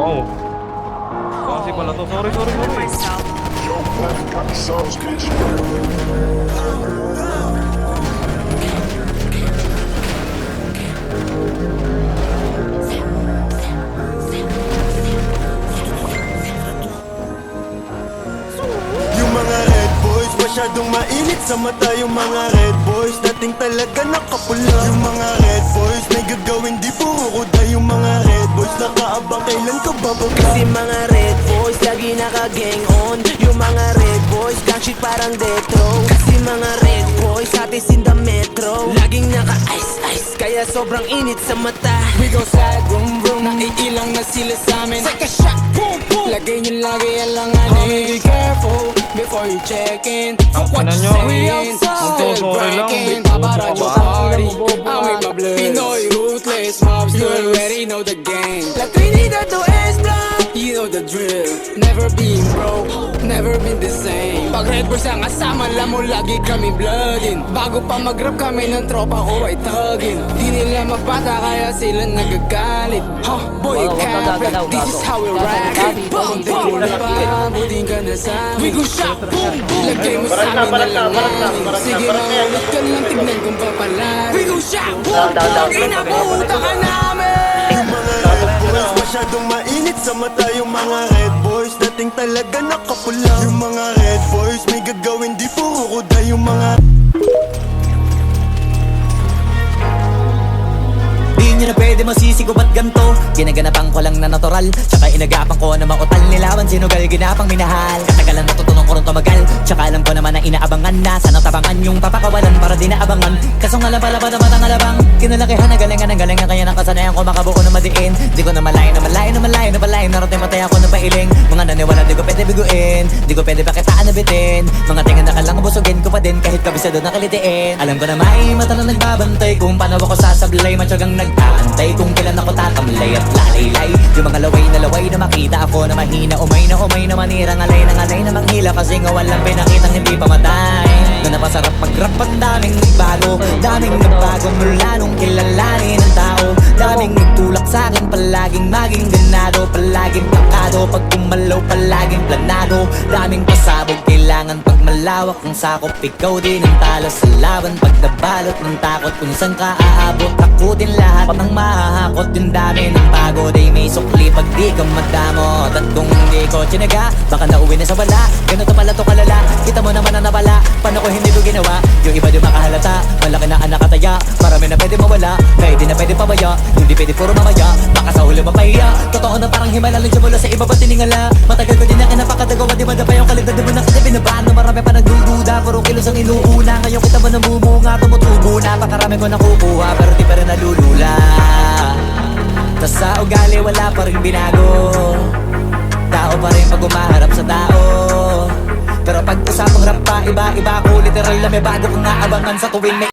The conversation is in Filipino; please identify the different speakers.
Speaker 1: Oh. Kasi pala to. Sorry.
Speaker 2: Yung mga red boys, masyadong mainit sa mata. Yung mga red boys, dating talaga nakapula. Yung mga red boys, may gagawin di puro kuda. Yung mga red boys, nakaabang kailan ka bababa.
Speaker 3: Kasi mga red boys, lagi naka-gang on. Yung mga red boys, gang shit parang detro. Kasi mga red boys, atis in the metro. Laging naka-ice, kaya sobrang init sa mata.
Speaker 4: We go slide, vroom vroom. Naiilang na sila sa amin. Take a shot, boom boom. Lagay nyo lagi alanganin. Be careful before you check in. What
Speaker 1: Ina
Speaker 4: you
Speaker 1: nyo,
Speaker 4: saying?
Speaker 1: sorry lang.
Speaker 4: Breaking, paparadyo party. Amoy pables. Pinoy ruthless mobs. You already know the game. La Trinidad to S-Block. You know the drill. Never been broke, never been the same. Pag red boys ang kasama, alam mo lagi kami bloodin. Bago pa mag-rap kami ng tropa ko ay tagin. Di nila mapata kaya sila nagagalit. Huh, boy, you cap it, this is how we rock it. Bum, bum, buding ka na sa amin. We go shop, boom, boom. Lagay mo sa amin na langanin. Sige maulit ka lang, tignan kung papalari. We go shop, boom, boom. Inabuta ka namin.
Speaker 2: Yung mga red boys, masyadong mainit sa mata. Yung mga red boys, dating talaga nakapula. Yung mga red boys, may gagawin di puro kuda. Yung mga
Speaker 5: Di nyo na pwede masisi ko ba't ganto. Ginaganapan ko lang na natural, tsaka inagapan ko na mautal. Nilawan sinugal, ginapang minahal. Katagalan natutunan ko rin tumagal, tsaka alam ko naman na inaabangan na. Sana tabangan yung papakawalan para di naabangan. Kaso nga lang pala ba naman ang alabang kinalakihan na galingan ang galingan. Kaya nang kasanayan ko makabuo na madiin. Di ko na malayo narating matay ako ng pailing. Mga naniwala di ko pwede biguin, di ko pwede pakitaan na bitin. Mga tingan na kalang busugin ko pa din kahit kabisado na kalitiin. Alam ko na may mata na nagbabantay kung paano ako sasablay. Matyagang nag-aantay kung kailan ako tatamlay at lalaylay. Yung mga laway na makita ako na mahina. Umay na manira, ngalay na manghila. Kasi nga walang pinakitang hindi pamatay. Na napasarap mag-rap ang daming nagbago mula nung kilalanin ang tao. Daming nagtulak sa'kin, palaging maging ganado. Palaging pakado, pag kumalaw palaging planado. Daming pasabog, kailangan pag malawak ang sakop. Ikaw din ang talo sa laban, pag nabalot ng takot. Kung saan ka aabot, ako din lahat patang mahahakot. Yung dami ng bago, day may sukli pag di ka madamot. At kung hindi ko tinaga, baka nauwi na sa wala. Ganito pala to kalala, kita mo naman na nabala. Paano ko hindi ko ginawa, yung iba di makahalata. Malaki na ang nakataya, marami na pwede mawala. Kaya di na pwede pabaya, hindi pwede puro mamaya. Baka sa huli mapahiya, totoo na parang himala lang siya mula sa iba ba tiningala. Matagal ko din na kinapakadagawa, di madapa yung kalidad. Di mo na kasi binabaan na marami pa nagdududa. Puro kilos ang inuuna, ngayon kita ba nabumunga. Tumutubo na, pakarami ko nakukuha, pero di pa rin nalulula. Tas sa ugali wala pa rin binago. Tao pa rin pag umaharap sa tao. Pero pag usapang rap pa, iba-iba ko. Literal na may bago kong naabangan sa tuwing may